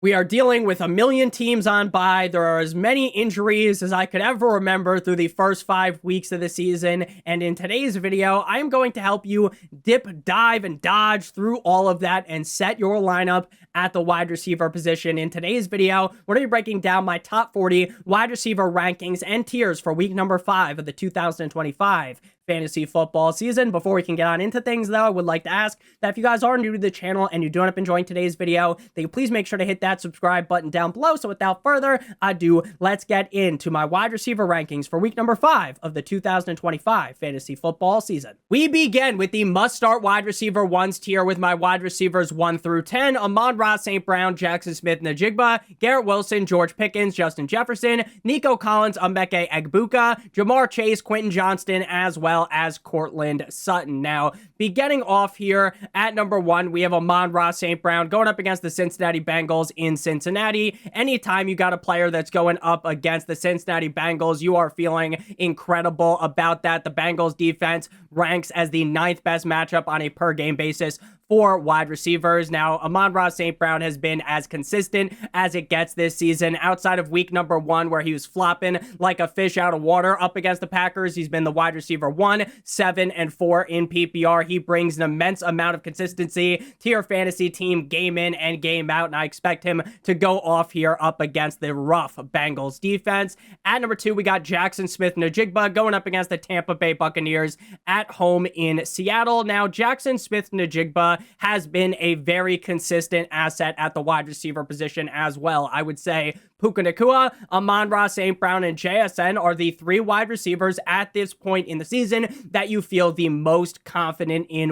We are dealing with a million teams on bye. There are as many injuries as I could ever remember through the first 5 weeks of the season. And in today's video, I'm going to help you dip, dive, and dodge through all of that and set your lineup at the wide receiver position. In today's video, we're going to be breaking down my top 40 wide receiver rankings and tiers for week number 5 of the 2025 fantasy football season. Before we can get on into things, though, I would like to ask that if you guys are new to the channel and you do end up enjoying today's video, that you please make sure to hit that subscribe button down below. So without further ado, let's get into my wide receiver rankings for week number 5 of the 2025 fantasy football season. We begin with the must-start wide receiver ones tier with my wide receivers 1 through 10, Amon-Ra St. Brown, Jackson Smith-Njigba, Garrett Wilson, George Pickens, Justin Jefferson, Nico Collins, Emeka Egbuka, Jamar Chase, Quentin Johnston, as well as Cortland Sutton. Now, beginning off here at number 1, we have Amon-Ra St. Brown going up against the Cincinnati Bengals in Cincinnati. Anytime you got a player that's going up against the Cincinnati Bengals, you are feeling incredible about that. The Bengals defense ranks as the 9th best matchup on a per game basis for wide receivers. Now, Amon-Ra St. Brown has been as consistent as it gets this season. Outside of week number 1, where he was flopping like a fish out of water up against the Packers, he's been the wide receiver 1, 7, and 4 in PPR. He brings an immense amount of consistency to your fantasy team game in and game out, and I expect him to go off here up against the rough Bengals defense. At number 2, we got Jackson Smith-Njigba going up against the Tampa Bay Buccaneers at home in Seattle. Now, Jackson Smith-Njigba has been a very consistent asset at the wide receiver position as well. I would say Puka Nacua, Amon-Ra St. Brown, and JSN are the 3 wide receivers at this point in the season that you feel the most confident in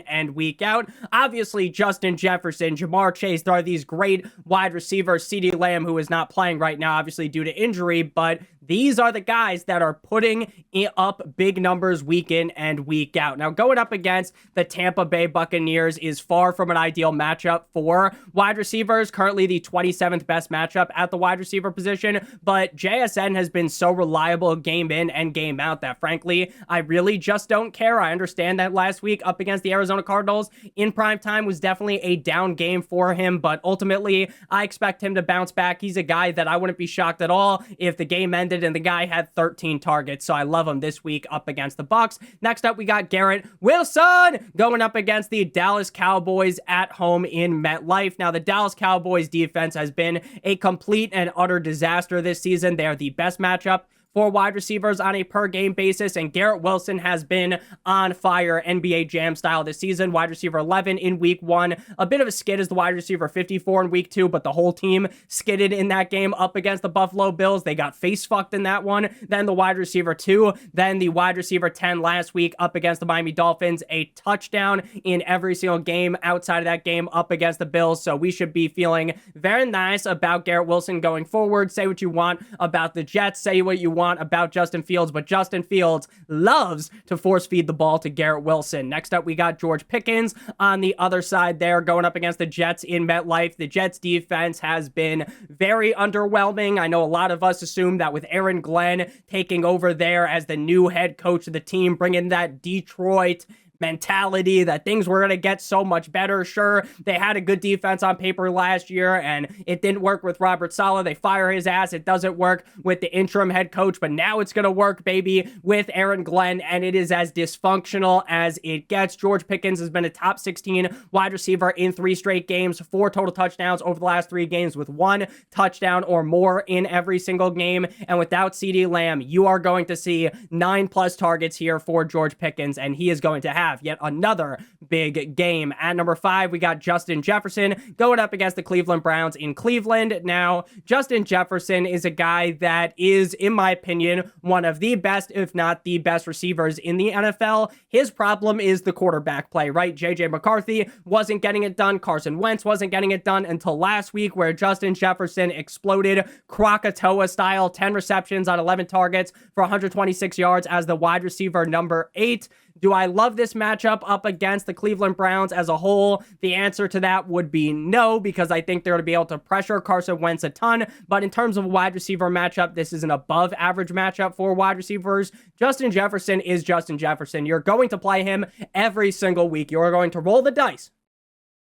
and week out. Obviously, Justin Jefferson, Jamar Chase, there are these great wide receivers. CeeDee Lamb, who is not playing right now, obviously due to injury, but these are the guys that are putting up big numbers week in and week out. Now, going up against the Tampa Bay Buccaneers is far from an ideal matchup for wide receivers. Currently the 27th best matchup at the wide receiver position, but JSN has been so reliable game in and game out that, frankly, I really just don't care. I understand that last week up against the Arizona Cardinals in prime time was definitely a down game for him, but ultimately, I expect him to bounce back. He's a guy that I wouldn't be shocked at all if the game ended and the guy had 13 targets, so I love him this week up against the Bucs. Next up, we got Garrett Wilson going up against the Dallas Cowboys at home in MetLife. Now, the Dallas Cowboys defense has been a complete and utter disaster this season. They are the best matchup for wide receivers on a per game basis, and Garrett Wilson has been on fire NBA Jam style this season. Wide receiver 11 in week 1, a bit of a skid as the wide receiver 54 in week 2, but the whole team skidded in that game up against the Buffalo Bills. They got face fucked in that one. Then the wide receiver 2, then the wide receiver 10 last week up against the Miami Dolphins, a touchdown in every single game outside of that game up against the Bills. So we should be feeling very nice about Garrett Wilson going forward. Say what you want about the Jets, say what you want about Justin Fields, but Justin Fields loves to force feed the ball to Garrett Wilson. Next up, we got George Pickens on the other side there going up against the Jets in MetLife. The Jets defense has been very underwhelming. I know a lot of us assume that with Aaron Glenn taking over there as the new head coach of the team, bringing that Detroit mentality that things were going to get so much better. Sure, they had a good defense on paper last year, and it didn't work with Robert Saleh. They fire his ass. It doesn't work with the interim head coach, but now it's going to work, baby, with Aaron Glenn, and it is as dysfunctional as it gets. George Pickens has been a top 16 wide receiver in 3 straight games, 4 total touchdowns over the last 3 games with 1 touchdown or more in every single game, and without CeeDee Lamb, you are going to see 9+ targets here for George Pickens, and he is going to have yet another big game. At number 5, we got Justin Jefferson going up against the Cleveland Browns in Cleveland. Now, Justin Jefferson is a guy that is, in my opinion, one of the best, if not the best receivers in the NFL. His problem is the quarterback play, right? JJ McCarthy wasn't getting it done. Carson Wentz wasn't getting it done until last week, where Justin Jefferson exploded Krakatoa style, 10 receptions on 11 targets for 126 yards as the wide receiver number 8. Do I love this matchup up against the Cleveland Browns as a whole? The answer to that would be no, because I think they're going to be able to pressure Carson Wentz a ton. But in terms of a wide receiver matchup, this is an above average matchup for wide receivers. Justin Jefferson is Justin Jefferson. You're going to play him every single week. You're going to roll the dice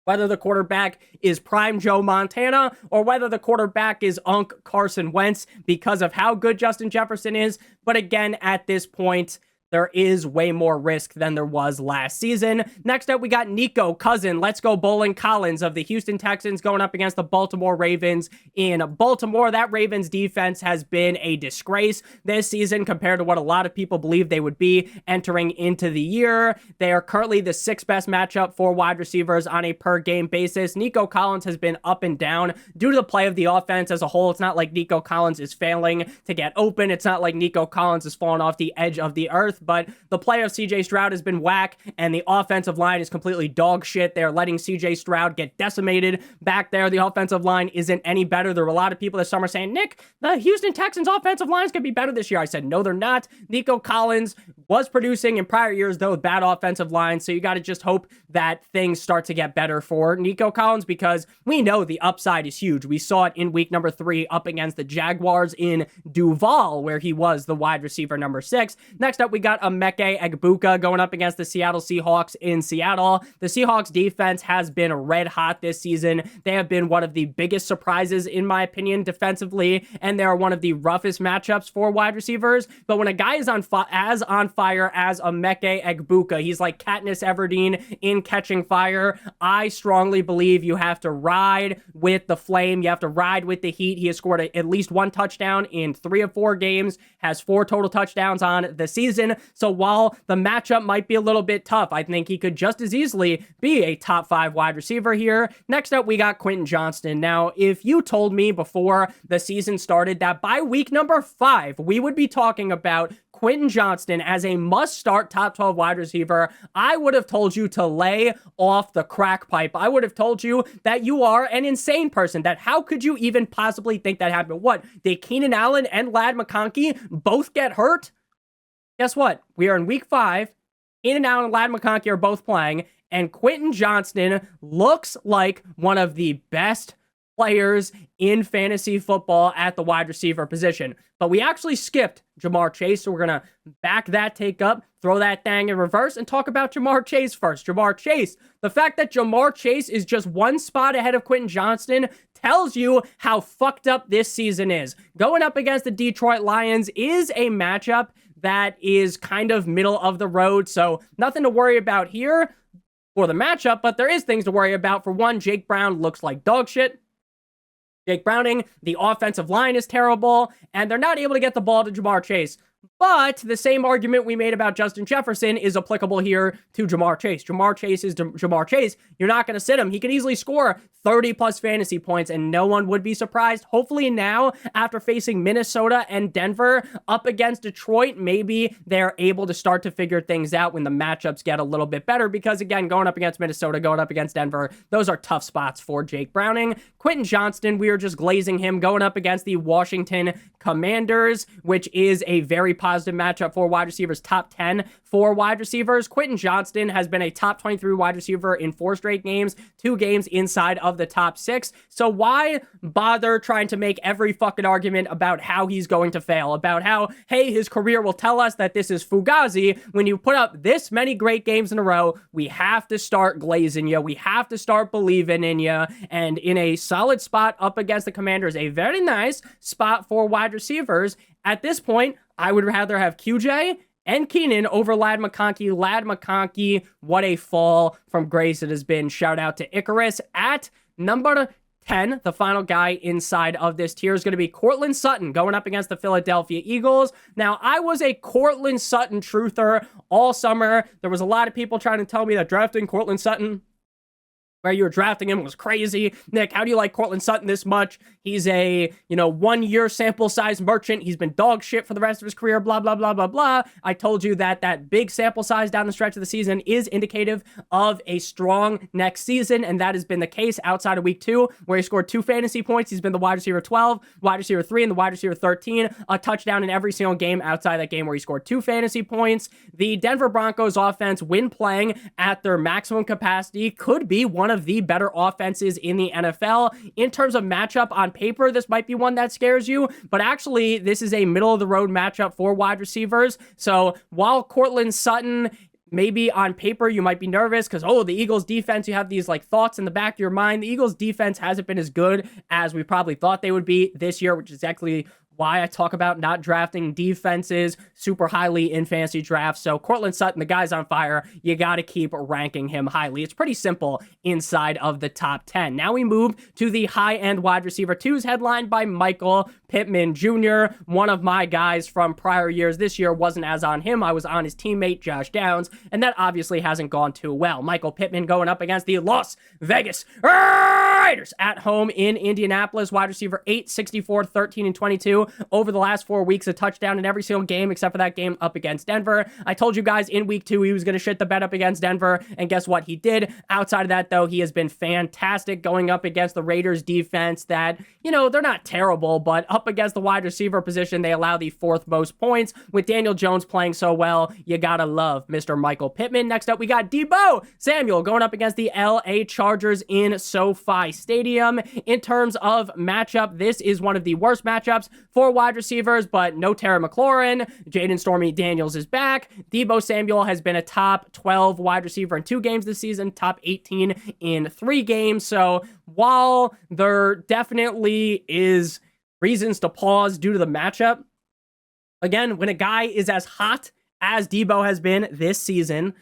whether the quarterback is prime Joe Montana or whether the quarterback is Unc Carson Wentz because of how good Justin Jefferson is. But again, at this point, there is way more risk than there was last season. Next up, we got Nico Cousin, Let's Go Bowling Collins of the Houston Texans going up against the Baltimore Ravens in Baltimore. That Ravens defense has been a disgrace this season compared to what a lot of people believe they would be entering into the year. They are currently the sixth best matchup for wide receivers on a per game basis. Nico Collins has been up and down due to the play of the offense as a whole. It's not like Nico Collins is failing to get open. It's not like Nico Collins is falling off the edge of the earth. But the play of CJ Stroud has been whack, and the offensive line is completely dog shit. They're letting CJ Stroud get decimated back there. The offensive line isn't any better. There were a lot of people this summer saying, Nick, the Houston Texans offensive lines could be better this year. I said, no, they're not. Nico Collins was producing in prior years, though, with bad offensive lines, so you got to just hope that things start to get better for Nico Collins because we know the upside is huge. We saw it in week number 3 up against the Jaguars in Duval, where he was the wide receiver number 6. Next up, we got Emeka Egbuka going up against the Seattle Seahawks in Seattle. The Seahawks defense has been red hot this season. They have been one of the biggest surprises, in my opinion, defensively, and they are one of the roughest matchups for wide receivers. But when a guy is on fire as Emeka Egbuka, he's like Katniss Everdeen in Catching Fire. I strongly believe you have to ride with the flame. You have to ride with the heat. He has scored at least 1 touchdown in 3 of 4 games, has 4 total touchdowns on the season. So while the matchup might be a little bit tough, I think he could just as easily be a top 5 wide receiver here. Next up, we got Quentin Johnston. Now, if you told me before the season started that by week number 5, we would be talking about Quentin Johnston as a must-start top 12 wide receiver, I would have told you to lay off the crack pipe. I would have told you that you are an insane person, that how could you even possibly think that happened? What, did Keenan Allen and Ladd McConkey both get hurt? Guess what? We are in week 5. Keenan Allen and Ladd McConkey are both playing, and Quentin Johnston looks like one of the best players in fantasy football at the wide receiver position. But we actually skipped Jamar Chase, so we're going to back that take up, throw that thing in reverse, and talk about Jamar Chase first. Jamar Chase, the fact that Jamar Chase is just 1 spot ahead of Quentin Johnston tells you how fucked up this season is. Going up against the Detroit Lions is a matchup that is kind of middle of the road, so nothing to worry about here for the matchup, but there is things to worry about. For one, Jake Brown looks like dog shit. Jake Browning, the offensive line is terrible, and they're not able to get the ball to Jamar Chase. But the same argument we made about Justin Jefferson is applicable here to Jamar Chase. Jamar Chase is Jamar Chase. You're not going to sit him. He could easily score 30-plus fantasy points, and no one would be surprised. Hopefully now, after facing Minnesota and Denver up against Detroit, maybe they're able to start to figure things out when the matchups get a little bit better, because, again, going up against Minnesota, going up against Denver, those are tough spots for Jake Browning. Quentin Johnston, we are just glazing him going up against the Washington Commanders, which is a very positive matchup for wide receivers, top 10 for wide receivers. Quentin Johnston has been a top 23 wide receiver in 4 straight games, 2 games inside of the top 6. So why bother trying to make every fucking argument about how he's going to fail, about how, hey, his career will tell us that this is Fugazi. When you put up this many great games in a row, we have to start glazing you. We have to start believing in you. And in a solid spot up against the Commanders, a very nice spot for wide receivers. At this point, I would rather have QJ and Keenan over Ladd McConkey. Ladd McConkey, what a fall from grace it has been. Shout out to Icarus. At number 10, the final guy inside of this tier is going to be Courtland Sutton going up against the Philadelphia Eagles. Now, I was a Courtland Sutton truther all summer. There was a lot of people trying to tell me that drafting Courtland Sutton, where you were drafting him, was crazy. Nick, how do you like Courtland Sutton this much? He's a, 1-year sample size merchant. He's been dog shit for the rest of his career, blah, blah, blah, blah, blah. I told you that big sample size down the stretch of the season is indicative of a strong next season, and that has been the case outside of week 2, where he scored 2 fantasy points. He's been the wide receiver 12, wide receiver 3, and the wide receiver 13. A touchdown in every single game outside that game where he scored 2 fantasy points. The Denver Broncos offense, when playing at their maximum capacity, could be one of the better offenses in the NFL. In terms of matchup on paper, this might be one that scares you, but actually this is a middle of the road matchup for wide receivers. So while Courtland Sutton maybe on paper you might be nervous because, oh, the Eagles defense, you have these like thoughts in the back of your mind. The Eagles defense hasn't been as good as we probably thought they would be this year, which is exactly why I talk about not drafting defenses super highly in fantasy drafts. So Courtland Sutton, the guy's on fire. You got to keep ranking him highly. It's pretty simple inside of the top 10. Now we move to the high-end wide receiver 2s headlined by Michael Pittman Jr., one of my guys from prior years. This year wasn't as on him. I was on his teammate, Josh Downs, and that obviously hasn't gone too well. Michael Pittman going up against the Las Vegas Raiders at home in Indianapolis. Wide receiver 8, 64, 13, and 22. Over the last 4 weeks, a touchdown in every single game except for that game up against Denver. I told you guys in week 2 he was going to shit the bed up against Denver, and guess what? He did. Outside of that, though, he has been fantastic going up against the Raiders defense that, you know, they're not terrible, but up against the wide receiver position, they allow the 4th most points. With Daniel Jones playing so well, you gotta love Mr. Michael Pittman. Next up, we got Deebo Samuel going up against the LA Chargers in SoFi Stadium. In terms of matchup, this is one of the worst matchups for wide receivers, but no Terry McLaurin. Jaden Stormy Daniels is back. Deebo Samuel has been a top 12 wide receiver in 2 games this season, top 18 in 3 games. So while there definitely is reasons to pause due to the matchup, again, when a guy is as hot as Deebo has been this season,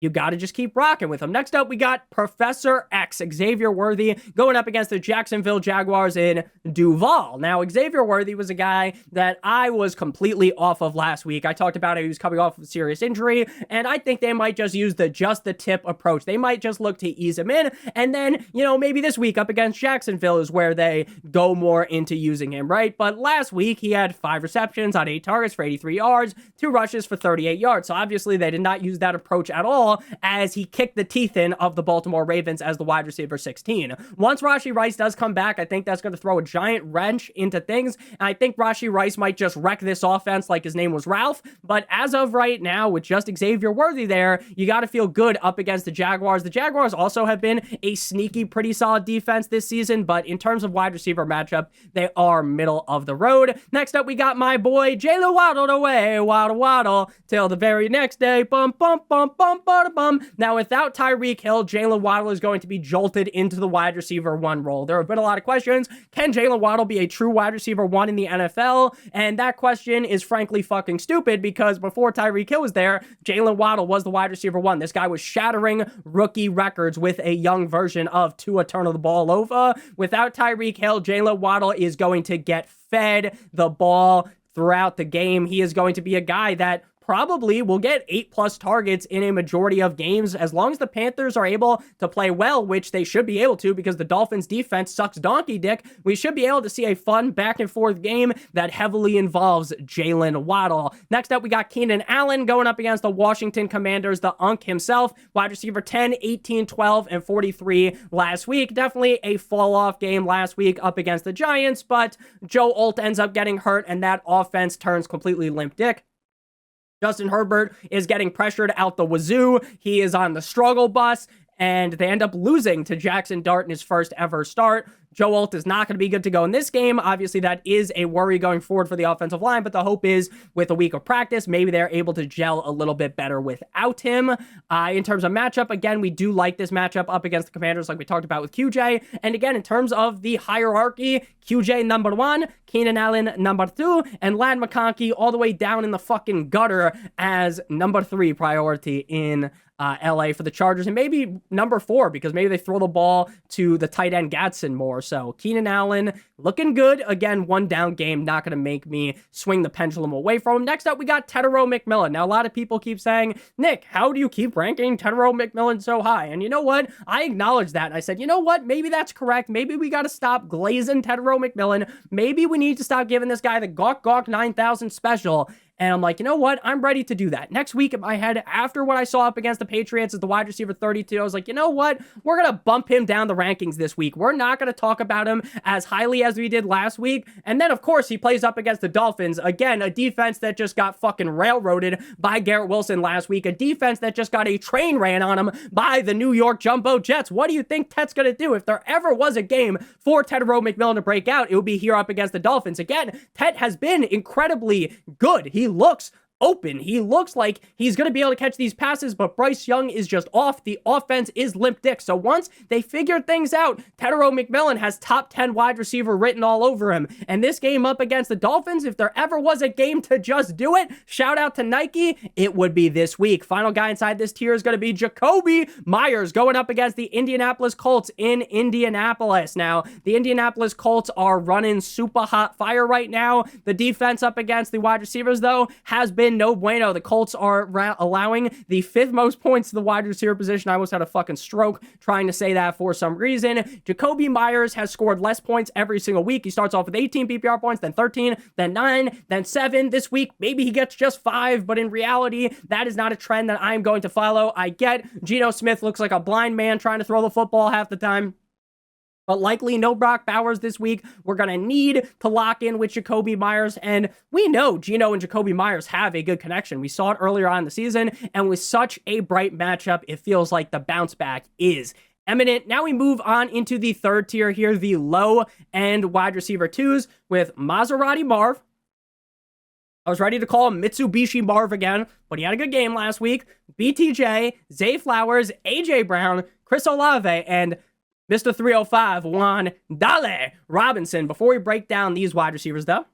you got to just keep rocking with him. Next up, we got Professor X, Xavier Worthy, going up against the Jacksonville Jaguars in Duval. Now, Xavier Worthy was a guy that I was completely off of last week. I talked about it. He was coming off of a serious injury, and I think they might just use the just-the-tip approach. They might just look to ease him in, and then, you know, maybe this week up against Jacksonville is where they go more into using him, right? But last week, he had 5 receptions on 8 targets for 83 yards, 2 rushes for 38 yards. So obviously, they did not use that approach at all, as he kicked the teeth in of the Baltimore Ravens as the wide receiver 16. Once Rashee Rice does come back, I think that's going to throw a giant wrench into things. And I think Rashee Rice might just wreck this offense like his name was Ralph. But as of right now, with just Xavier Worthy there, you got to feel good up against the Jaguars. The Jaguars also have been a sneaky, pretty solid defense this season, but in terms of wide receiver matchup, they are middle of the road. Next up, we got my boy Jaylen Waddle away, waddle, till the very next day. Bum, bum, bum, bum, bum, bum. Now, without Tyreek Hill, Jaylen Waddle is going to be jolted into the wide receiver 1 role. There have been a lot of questions. Can Jaylen Waddle be a true wide receiver 1 in the NFL? And that question is frankly fucking stupid, because before Tyreek Hill was there, Jaylen Waddle was the wide receiver 1. This guy was shattering rookie records with a young version of Tua turning the ball over. Without Tyreek Hill, Jaylen Waddle is going to get fed the ball throughout the game. He is going to be a guy that probably will get 8+ targets in a majority of games as long as the Panthers are able to play well, which they should be able to because the Dolphins defense sucks donkey dick. We should be able to see a fun back and forth game that heavily involves Jaylen Waddle. Next up, we got Keenan Allen going up against the Washington Commanders, the Unk himself, wide receiver 10, 18, 12, and 43 last week. Definitely a fall off game last week up against the Giants, but Joe Alt ends up getting hurt and that offense turns completely limp dick. Justin Herbert is getting pressured out the wazoo. He is on the struggle bus, and they end up losing to Jackson Dart in his first ever start. Joe Alt is not going to be good to go in this game. Obviously, that is a worry going forward for the offensive line, but the hope is with a week of practice, maybe they're able to gel a little bit better without him. In terms of matchup, again, we do like this matchup up against the Commanders like we talked about with QJ. And again, in terms of the hierarchy, QJ number 1, Keenan Allen number 2, and Ladd McConkey all the way down in the fucking gutter as number 3 priority in LA for the Chargers, and maybe number 4 because maybe they throw the ball to the tight end Gadsden more. So Keenan Allen looking good. Again, 1 down game, not going to make me swing the pendulum away from him. Next up, we got Tetairoa McMillan. Now, a lot of people keep saying, Nick, how do you keep ranking Tetairoa McMillan so high? And you know what? I acknowledge that. And I said, you know what? Maybe that's correct. Maybe we got to stop glazing Tetairoa McMillan. Maybe we need to stop giving this guy the Gawk Gawk 9000 special. And I'm like, you know what? I'm ready to do that. Next week in my head, after what I saw up against the Patriots as the wide receiver 32, I was like, you know what? We're going to bump him down the rankings this week. We're not going to talk about him as highly as we did last week. And then, of course, he plays up against the Dolphins. Again, a defense that just got fucking railroaded by Garrett Wilson last week. A defense that just got a train ran on him by the New York Jumbo Jets. What do you think Tet's going to do? If there ever was a game for Tetairoa McMillan to break out, it would be here up against the Dolphins. Again, Tet has been incredibly good. He looks open. He looks like he's going to be able to catch these passes, but Bryce Young is just off. The offense is limp dick. So once they figured things out, Tedero McMillan has top 10 wide receiver written all over him. And this game up against the Dolphins, if there ever was a game to just do it, shout out to Nike, it would be this week. Final guy inside this tier is going to be Jakobi Meyers going up against the Indianapolis Colts in Indianapolis. Now, the Indianapolis Colts are running super hot fire right now. The defense up against the wide receivers, though, has been no bueno. The Colts are allowing the 5th most points to the wide receiver position. I almost had a fucking stroke trying to say that for some reason. Jakobi Meyers has scored less points every single week. He starts off with 18 PPR points, then 13, then 9, then 7. This week, maybe he gets just 5, but in reality, that is not a trend that I'm going to follow. I get Geno Smith looks like a blind man trying to throw the football half the time, but likely no Brock Bowers this week. We're going to need to lock in with Jakobi Meyers, and we know Geno and Jakobi Meyers have a good connection. We saw it earlier on in the season, and with such a bright matchup, it feels like the bounce back is imminent. Now we move on into the third tier here, the low-end wide receiver 2s with Maserati Marv. I was ready to call him Mitsubishi Marv again, but he had a good game last week. BTJ, Zay Flowers, AJ Brown, Chris Olave, and Mr. 305, Juan Dale Robinson. Before we break down these wide receivers, though,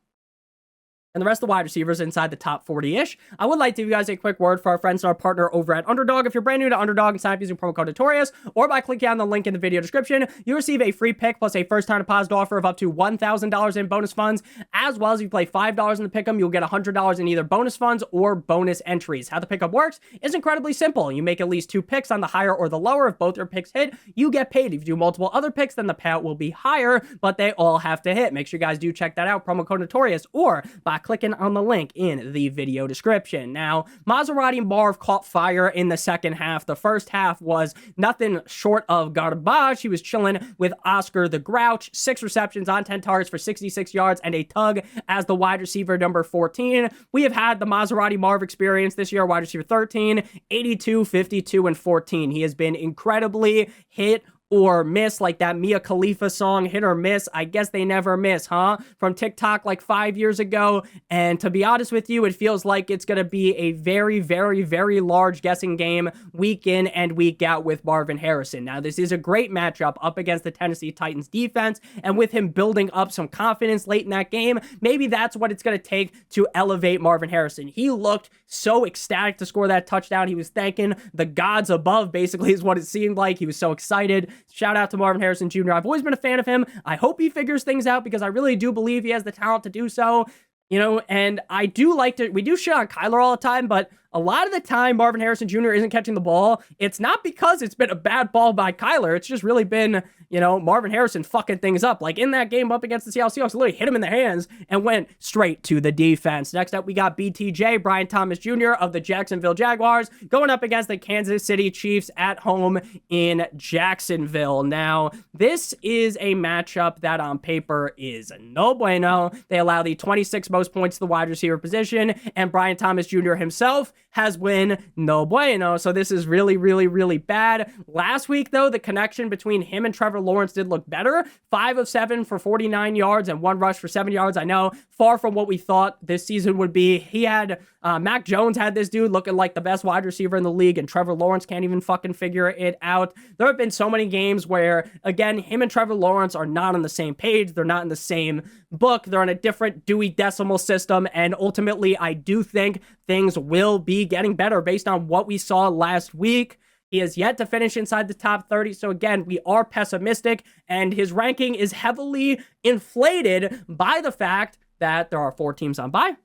and the rest of the wide receivers inside the top 40-ish, I would like to give you guys a quick word for our friends and our partner over at Underdog. If you're brand new to Underdog and sign up using promo code Notorious, or by clicking on the link in the video description, you receive a free pick plus a first-time deposit offer of up to $1,000 in bonus funds, as well as if you play $5 in the pick'em, you'll get $100 in either bonus funds or bonus entries. How the pickup works is incredibly simple. You make at least 2 picks on the higher or the lower. If both your picks hit, you get paid. If you do multiple other picks, then the payout will be higher, but they all have to hit. Make sure you guys do check that out, promo code Notorious, or by clicking on the link in the video description. Now, Maserati Marv caught fire in the second half. The first half was nothing short of garbage. He was chilling with Oscar the Grouch. 6 receptions on 10 targets for 66 yards and a tug as the wide receiver number 14. We have had the Maserati Marv experience this year, wide receiver 13, 82, 52, and 14. He has been incredibly hit or miss, like that Mia Khalifa song, hit or miss. I guess they never miss, huh? From TikTok like 5 years ago. And to be honest with you, it feels like it's going to be a very, very, very large guessing game week in and week out with Marvin Harrison. Now, this is a great matchup up against the Tennessee Titans defense, and with him building up some confidence late in that game, maybe that's what it's going to take to elevate Marvin Harrison. He looked so ecstatic to score that touchdown. He was thanking the gods above, basically, is what it seemed like. He was so excited. Shout out to Marvin Harrison Jr. I've always been a fan of him. I hope he figures things out because I really do believe he has the talent to do so. You know, and I do like to, we do shit on Kyler all the time, but a lot of the time Marvin Harrison Jr. isn't catching the ball. It's not because it's been a bad ball by Kyler. It's just really been, you know, Marvin Harrison fucking things up. Like in that game up against the Seattle Seahawks, literally hit him in the hands and went straight to the defense. Next up, we got BTJ, Brian Thomas Jr. of the Jacksonville Jaguars, going up against the Kansas City Chiefs at home in Jacksonville. Now, this is a matchup that on paper is no bueno. They allow the 26th most points to the wide receiver position, and Brian Thomas Jr. himself has been no bueno. So this is really, really, really bad. Last week, though, the connection between him and Trevor Lawrence did look better. 5 of 7 for 49 yards and 1 rush for 7 yards. I know, far from what we thought this season would be. He had, Mac Jones had this dude looking like the best wide receiver in the league, and Trevor Lawrence can't even fucking figure it out. There have been so many games where, again, him and Trevor Lawrence are not on the same page. They're not in the same book. They're on a different Dewey Decimal System, and ultimately, I do think things will be getting better based on what we saw last week. He has yet to finish inside the top 30, so again, we are pessimistic, and his ranking is heavily inflated by the fact that there are 4 teams on bye,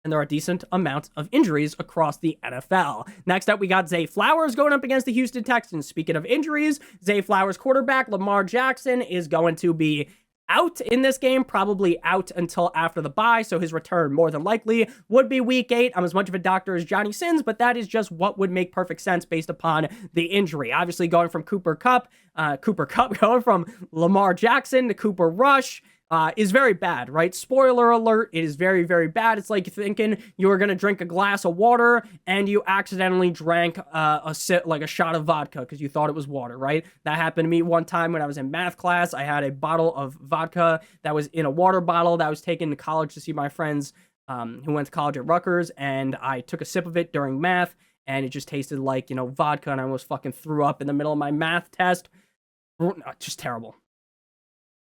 and there are a decent amount of injuries across the NFL. Next up, we got Zay Flowers going up against the Houston Texans. Speaking of injuries, Zay Flowers' quarterback, Lamar Jackson, is going to be out in this game, probably out until after the bye, so his return more than likely would be week 8. I'm as much of a doctor as Johnny Sins, but that is just what would make perfect sense based upon the injury. Obviously, going from Cooper Kupp, going from Lamar Jackson to Cooper Rush, is very bad, right? Spoiler alert, it is very, very bad. It's like thinking you were going to drink a glass of water and you accidentally drank a shot of vodka because you thought it was water, right? That happened to me one time when I was in math class. I had a bottle of vodka that was in a water bottle that I was taken to college to see my friend's who went to college at Rutgers, and I took a sip of it during math, and it just tasted like, vodka, and I almost fucking threw up in the middle of my math test. Just terrible.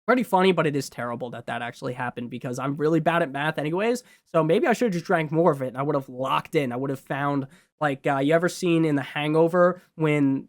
Pretty funny, but it is terrible that actually happened because I'm really bad at math anyways. So maybe I should have just drank more of it and I would have locked in. I would have found, like, you ever seen in The Hangover when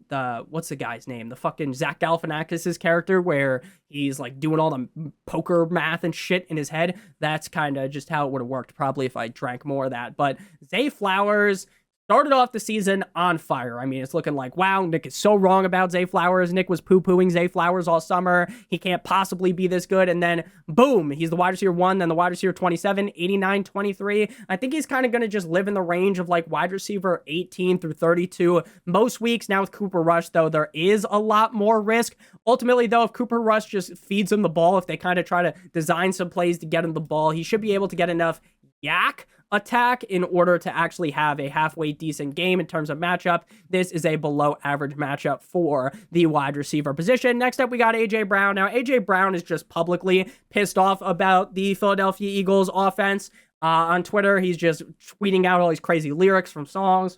what's the guy's name? The fucking Zach Galifianakis' character where he's like doing all the poker math and shit in his head. That's kind of just how it would have worked probably if I drank more of that. But Zay Flowers started off the season on fire. I mean, it's looking like, wow, Nick is so wrong about Zay Flowers. Nick was poo-pooing Zay Flowers all summer. He can't possibly be this good. And then, boom, he's the wide receiver 1, then the wide receiver 27, 89, 23. I think he's kind of going to just live in the range of like wide receiver 18 through 32 most weeks. Now with Cooper Rush, though, there is a lot more risk. Ultimately, though, if Cooper Rush just feeds him the ball, if they kind of try to design some plays to get him the ball, he should be able to get enough yak attack in order to actually have a halfway decent game in terms of matchup. This is a below average matchup for the wide receiver position. Next up, we got AJ Brown. Now, AJ Brown is just publicly pissed off about the Philadelphia Eagles offense. On Twitter, he's just tweeting out all these crazy lyrics from songs.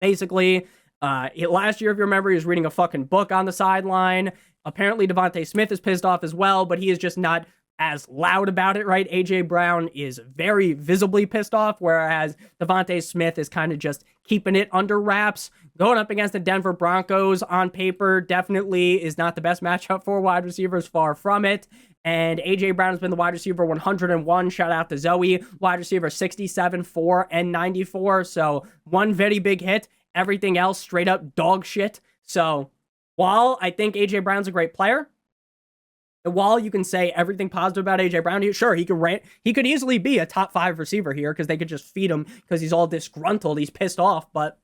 Basically, last year, if you remember, he was reading a fucking book on the sideline. Apparently, Devontae Smith is pissed off as well, but he is just not as loud about it, right? AJ Brown is very visibly pissed off, whereas Devontae Smith is kind of just keeping it under wraps. Going up against the Denver Broncos on paper definitely is not the best matchup for wide receivers, far from it. And AJ Brown has been the wide receiver 101. Shout out to Zoe, wide receiver 67, 4, and 94. So one very big hit. Everything else straight up dog shit. So while I think AJ Brown's a great player, while you can say everything positive about AJ Brown, sure, he could easily be a top 5 receiver here because they could just feed him because he's all disgruntled, he's pissed off. But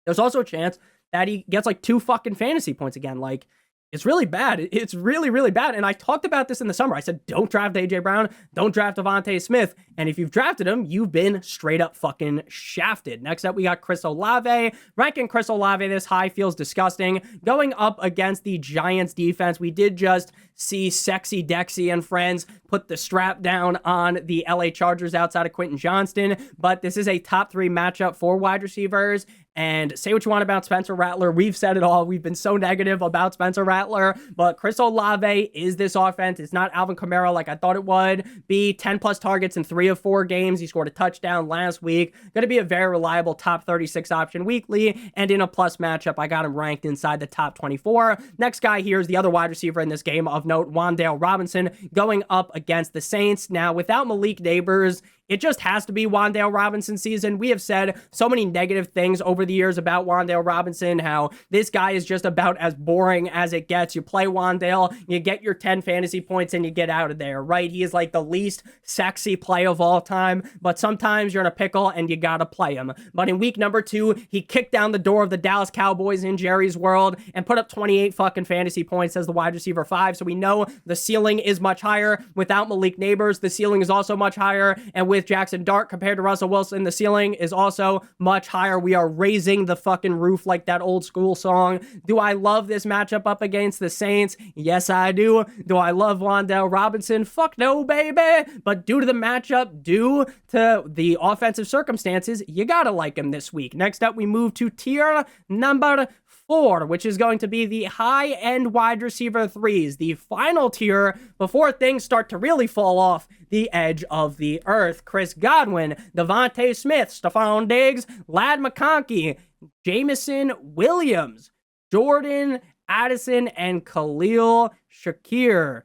there's also a chance that he gets like 2 fucking fantasy points again. Like, it's really bad. It's really, really bad. And I talked about this in the summer. I said, don't draft AJ Brown. Don't draft Devontae Smith. And if you've drafted him, you've been straight up fucking shafted. Next up, we got Chris Olave. Ranking Chris Olave this high feels disgusting. Going up against the Giants defense, we did just see Sexy Dexy and friends put the strap down on the LA Chargers outside of Quentin Johnston. But this is a top 3 matchup for wide receivers. And say what you want about Spencer Rattler. We've said it all. We've been so negative about Spencer Rattler. But Chris Olave is this offense. It's not Alvin Kamara like I thought it would be. 10-plus targets in 3 of 4 games. He scored a touchdown last week. Going to be a very reliable top 36 option weekly. And in a plus matchup, I got him ranked inside the top 24. Next guy here is the other wide receiver in this game of note, Wan'Dale Robinson, going up against the Saints. Now, without Malik Neighbors, it just has to be Wan'Dale Robinson season. We have said so many negative things over the years about Wan'Dale Robinson, how this guy is just about as boring as it gets. You play Wan'Dale, you get your 10 fantasy points, and you get out of there, right? He is like the least sexy play of all time, but sometimes you're in a pickle and you gotta play him. But in week number 2, he kicked down the door of the Dallas Cowboys in Jerry's world and put up 28 fucking fantasy points as the wide receiver 5. So we know the ceiling is much higher. Without Malik Neighbors, the ceiling is also much higher. And with Jackson Dart compared to Russell Wilson, the ceiling is also much higher. We are raising the fucking roof like that old school song. Do I love this matchup up against the Saints? Yes, I do. Do I love Wan'Dale Robinson? Fuck no, baby. But due to the matchup, due to the offensive circumstances, you gotta like him this week. Next up, we move to tier number 4, which is going to be the high-end wide receiver 3s, the final tier before things start to really fall off the edge of the earth. Chris Godwin, Devontae Smith, Stephon Diggs, Ladd McConkey, Jameson Williams, Jordan Addison, and Khalil Shakir.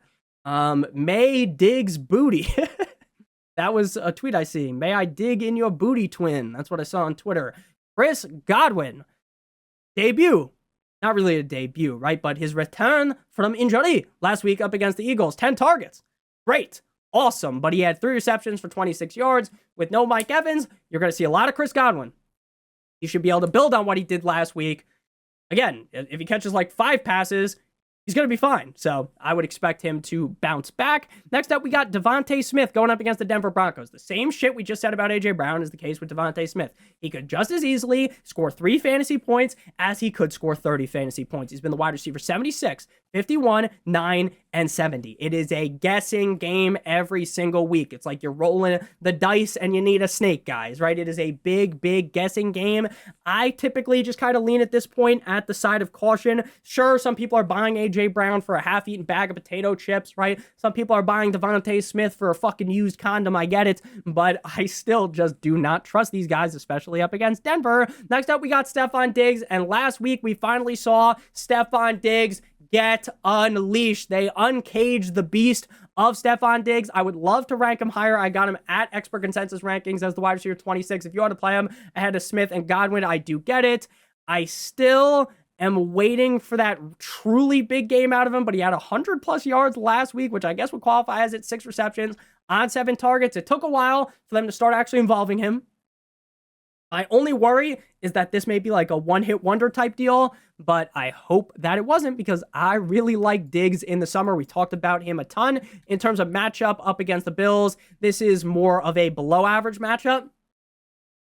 May Diggs booty. That was a tweet I see. May I dig in your booty, twin? That's what I saw on Twitter. Chris Godwin. Debut. Not really a debut, right? But his return from injury last week up against the Eagles. 10 targets. Great. Awesome. But he had 3 receptions for 26 yards. With no Mike Evans, you're going to see a lot of Chris Godwin. He should be able to build on what he did last week. Again, if he catches like 5 passes, he's going to be fine. So I would expect him to bounce back. Next up, we got Devontae Smith going up against the Denver Broncos. The same shit we just said about AJ Brown is the case with Devontae Smith. He could just as easily score 3 fantasy points as he could score 30 fantasy points. He's been the wide receiver 76, 51, 9, and 70. It is a guessing game every single week. It's like you're rolling the dice and you need a snake, guys, right? It is a big, big guessing game. I typically just kind of lean at this point at the side of caution. Sure, some people are buying AJ Brown for a half-eaten bag of potato chips, right? Some people are buying Devontae Smith for a fucking used condom. I get it, but I still just do not trust these guys, especially up against Denver. Next up, we got Stefon Diggs, and last week we finally saw Stefon Diggs get unleashed. They uncaged the beast of Stefon Diggs. I would love to rank him higher. I got him at expert consensus rankings as the wide receiver 26. If you want to play him ahead of Smith and Godwin, I do get it. I still am waiting for that truly big game out of him, but he had 100 plus yards last week, which I guess would qualify as it, 6 receptions on 7 targets. It took a while for them to start actually involving him. My only worry is that this may be like a one-hit wonder type deal, but I hope that it wasn't, because I really like Diggs in the summer. We talked about him a ton in terms of matchup up against the Bills. This is more of a below-average matchup.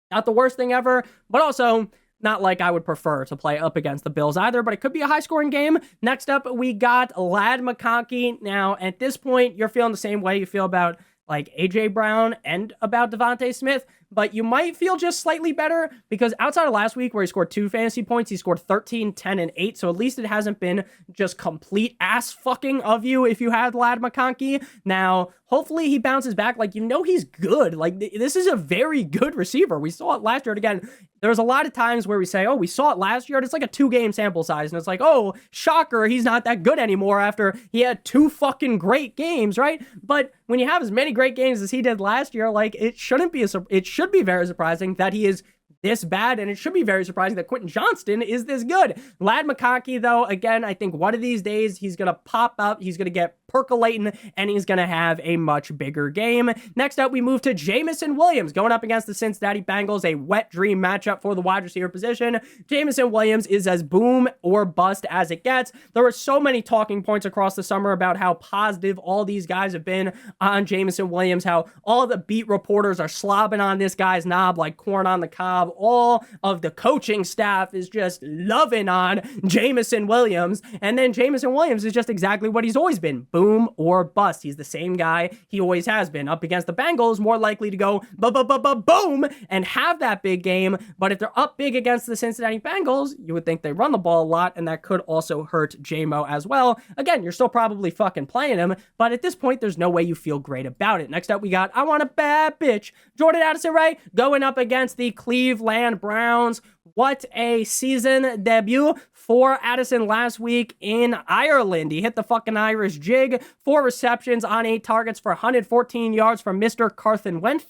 Not the worst thing ever, but also not like I would prefer to play up against the Bills either, but it could be a high-scoring game. Next up, we got Ladd McConkey. Now, at this point, you're feeling the same way you feel about like AJ Brown and about Devontae Smith, but you might feel just slightly better because outside of last week where he scored 2 fantasy points, he scored 13, 10, and 8. So at least it hasn't been just complete ass fucking of you if you had Ladd McConkey. Now, hopefully he bounces back. Like, you know, he's good. Like, this is a very good receiver. We saw it last year. And again, there's a lot of times where we say, oh, we saw it last year. And it's like a 2-game sample size. And it's like, oh, shocker, he's not that good anymore after he had 2 fucking great games, right? But when you have as many great games as he did last year, like, it should be very surprising that he is this bad, and it should be very surprising that Quentin Johnston is this good. Ladd McConkey, though, again, I think one of these days he's going to pop up, he's going to get percolating, and he's going to have a much bigger game. Next up, we move to Jameson Williams going up against the Cincinnati Bengals, a wet dream matchup for the wide receiver position. Jameson Williams is as boom or bust as it gets. There were so many talking points across the summer about how positive all these guys have been on Jameson Williams, how all the beat reporters are slobbing on this guy's knob like corn on the cob. All of the coaching staff is just loving on Jameson Williams, and then Jameson Williams is just exactly what he's always been, boom or bust. He's the same guy he always has been. Up against the Bengals, more likely to go boom and have that big game, but if they're up big against the Cincinnati Bengals, you would think they run the ball a lot, and that could also hurt J-Mo as well. Again, you're still probably fucking playing him, but at this point, there's no way you feel great about it. Next up, we got I Want a Bad Bitch, Jordan Addison, right? Going up against the Cleveland Browns. What a season debut for Addison last week in Ireland. He hit the fucking Irish jig. 4 receptions on 8 targets for 114 yards from Mr. Carson Wentz.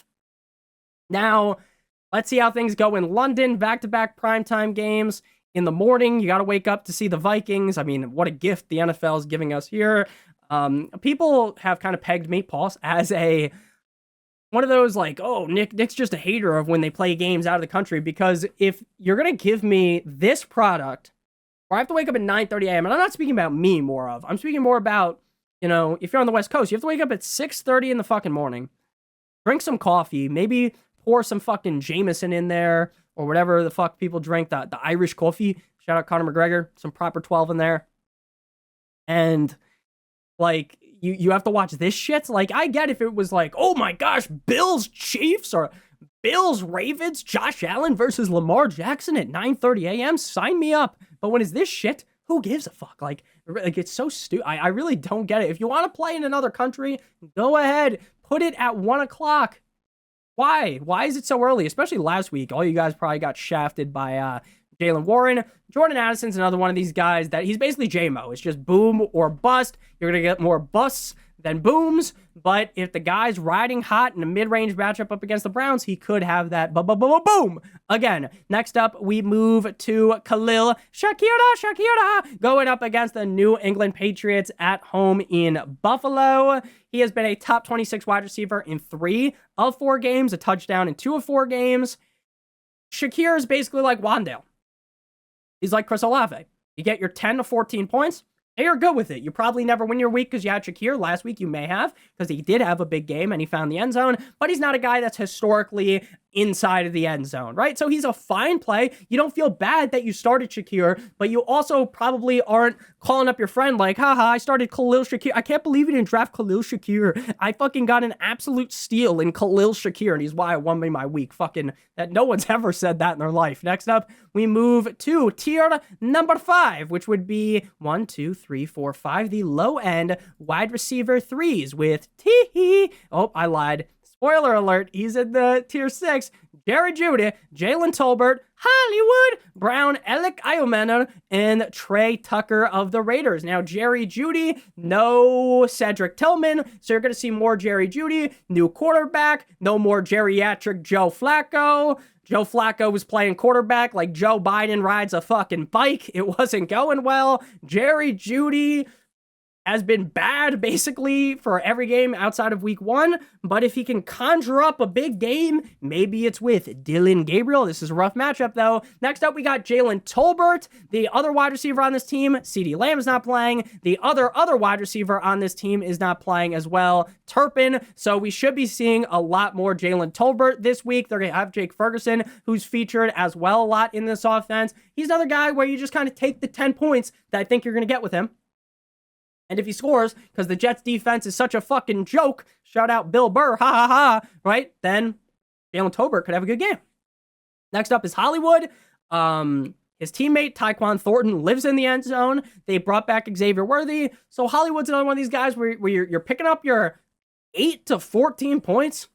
Now, let's see how things go in London. Back-to-back primetime games in the morning. You got to wake up to see the Vikings. I mean, what a gift the NFL is giving us here. People have kind of pegged me, Paul, as one of those like, oh, Nick's just a hater of when they play games out of the country, because if you're going to give me this product where I have to wake up at 9:30 a.m., and I'm not speaking about me I'm speaking more about, you know, if you're on the West Coast, you have to wake up at 6:30 in the fucking morning, drink some coffee, maybe pour some fucking Jameson in there or whatever the fuck people drink, the Irish coffee. Shout out Conor McGregor, some proper 12 in there. And like, you have to watch this shit. Like, I get if it was like, oh my gosh, Bills Chiefs or Bills Ravens, Josh Allen versus Lamar Jackson at 9:30 a.m. Sign me up. But when it's this shit, who gives a fuck? Like it's so stupid. I really don't get it. If you want to play in another country, go ahead. Put it at 1 o'clock. Why? Why is it so early? Especially last week. All you guys probably got shafted by Jaylen Warren. Jordan Addison's another one of these guys that he's basically J-Mo. It's just boom or bust. You're going to get more busts than booms, but if the guy's riding hot in a mid-range matchup up against the Browns, he could have that boom. Again, next up, we move to Khalil Shakira, going up against the New England Patriots at home in Buffalo. He has been a top 26 wide receiver in 3 of 4 games, a touchdown in 2 of 4 games. Shakir is basically like Wandale. He's like Chris Olave. You get your 10 to 14 points, and you're good with it. You probably never win your week because you had Shakir. Last week you may have, because he did have a big game and he found the end zone, but he's not a guy that's historically inside of the end zone, right? So he's a fine play. You don't feel bad that you started Shakir, but you also probably aren't calling up your friend like, haha, I started Khalil Shakir. I can't believe you didn't draft Khalil Shakir. I fucking got an absolute steal in Khalil Shakir, and he's why I won me my week. Fucking, that no one's ever said that in their life. Next up, we move to tier number 5, which would be 1, 2, 3, 4, 5, the low end wide receiver 3s with oh, I lied. Spoiler alert, he's in the tier 6. Jerry Jeudy, Jalen Tolbert, Hollywood Brown, Alec Iomanner, and Trey Tucker of the Raiders. Now, Jerry Jeudy, no Cedric Tillman, so you're going to see more Jerry Jeudy, new quarterback, no more geriatric Joe Flacco. Joe Flacco was playing quarterback like Joe Biden rides a fucking bike. It wasn't going well. Jerry Jeudy has been bad basically for every game outside of week 1, but if he can conjure up a big game, maybe it's with Dylan Gabriel. This is a rough matchup though. Next up, we got Jalen Tolbert, the other wide receiver on this team. CeeDee Lamb is not playing. The other wide receiver on this team is not playing as well, Turpin. So we should be seeing a lot more Jalen Tolbert this week. They're going to have Jake Ferguson, who's featured as well a lot in this offense. He's another guy where you just kind of take the 10 points that I think you're going to get with him. And if he scores, because the Jets defense is such a fucking joke, shout out Bill Burr, ha ha ha, right? Then Jalen Tolbert could have a good game. Next up is Hollywood. His teammate Tyquan Thornton lives in the end zone. They brought back Xavier Worthy. So Hollywood's another one of these guys where you're picking up your 8 to 14 points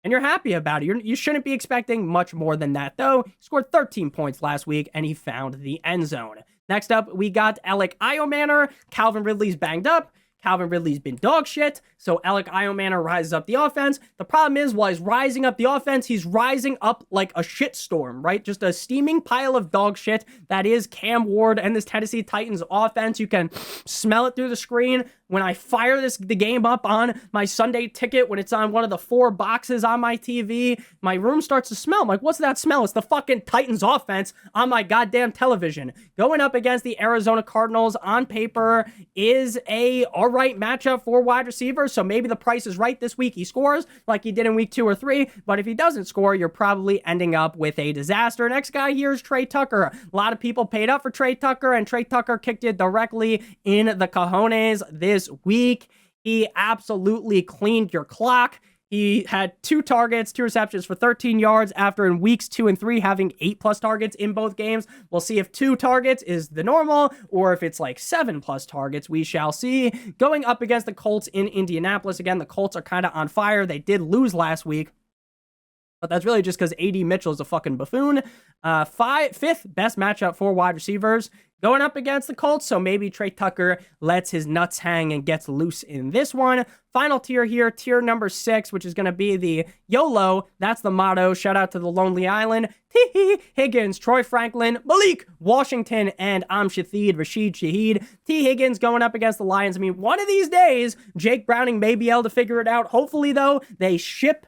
and you're happy about it. You shouldn't be expecting much more than that, though. He scored 13 points last week and he found the end zone. Next up, we got Alec Iomanner. Calvin Ridley's banged up. Calvin Ridley's been dog shit, so Alec Iomanner rises up the offense. The problem is, while he's rising up the offense, he's rising up like a shitstorm, right? Just a steaming pile of dog shit that is Cam Ward and this Tennessee Titans offense. You can smell it through the screen. When I fire the game up on my Sunday ticket, when it's on one of the 4 boxes on my TV, my room starts to smell. I'm like, what's that smell? It's the fucking Titans offense on my goddamn television. Going up against the Arizona Cardinals on paper is a all right matchup for wide receivers, so maybe the price is right this week. He scores like he did in week 2 or 3, but if he doesn't score, you're probably ending up with a disaster. Next guy here is Trey Tucker. A lot of people paid up for Trey Tucker, and Trey Tucker kicked it directly in the cojones this week. He absolutely cleaned your clock. He had 2 targets, 2 receptions for 13 yards after in weeks 2 and 3 having 8+ targets in both games. We'll see if 2 targets is the normal or if it's like 7+ targets. We shall see. Going up against the Colts in Indianapolis. Again, the Colts are kind of on fire. They did lose last week, but that's really just because A.D. Mitchell is a fucking buffoon. 5th best matchup for wide receivers going up against the Colts, so maybe Trey Tucker lets his nuts hang and gets loose in this one. Final tier here, tier number 6, which is going to be the YOLO. That's the motto. Shout out to the Lonely Island. T. Higgins, Troy Franklin, Malik Washington, and Rashid Shaheed. T. Higgins going up against the Lions. I mean, one of these days, Jake Browning may be able to figure it out. Hopefully, though, they ship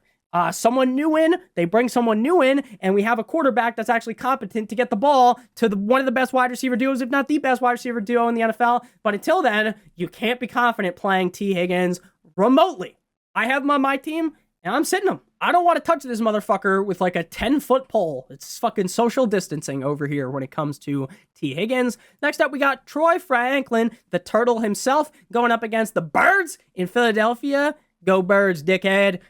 someone new in, they bring someone new in, and we have a quarterback that's actually competent to get the ball to one of the best wide receiver duos, if not the best wide receiver duo in the NFL. But until then, you can't be confident playing T. Higgins remotely. I have him on my team, and I'm sitting him. I don't want to touch this motherfucker with like a 10-foot pole. It's fucking social distancing over here when it comes to T. Higgins. Next up, we got Troy Franklin, the turtle himself, going up against the Birds in Philadelphia. Go Birds, dickhead.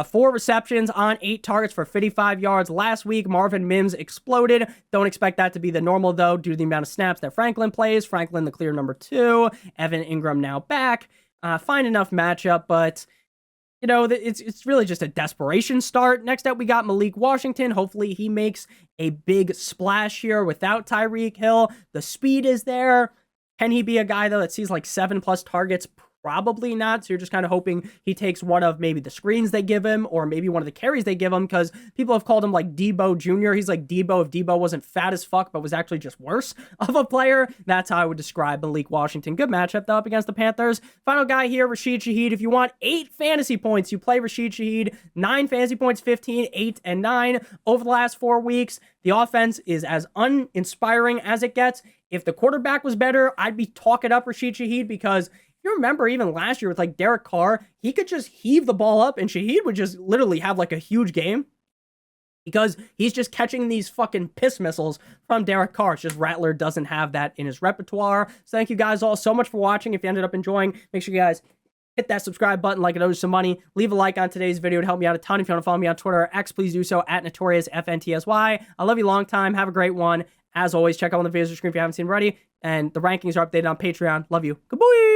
4 receptions on 8 targets for 55 yards last week. Marvin Mims exploded. Don't expect that to be the normal, though, due to the amount of snaps that Franklin plays. Franklin, the clear number 2. Evan Ingram now back. Fine enough matchup, but you know, it's really just a desperation start. Next up, we got Malik Washington. Hopefully, he makes a big splash here without Tyreek Hill. The speed is there. Can he be a guy, though, that sees like 7+ targets? Probably not. So you're just kind of hoping he takes one of maybe the screens they give him or maybe one of the carries they give him, because people have called him like Debo Jr. He's like Debo if Debo wasn't fat as fuck but was actually just worse of a player. That's how I would describe Malik Washington. Good matchup though up against the Panthers. Final guy here, Rashid Shaheed. If you want 8 fantasy points, you play Rashid Shaheed. 9 fantasy points, 15, 8, and 9 over the last 4 weeks. The offense is as uninspiring as it gets. If the quarterback was better, I'd be talking up Rashid Shaheed, because you remember even last year with like Derek Carr, he could just heave the ball up and Shaheed would just literally have like a huge game. because he's just catching these fucking piss missiles from Derek Carr. It's just Rattler doesn't have that in his repertoire. So thank you guys all so much for watching. If you ended up enjoying, make sure you guys hit that subscribe button like it owes some money. Leave a like on today's video to help me out a ton. If you want to follow me on Twitter or X, please do so at NotoriousFantasy. I love you long time. Have a great one. As always, check out on the videos on the screen if you haven't seen already. And the rankings are updated on Patreon. Love you. Goodbye.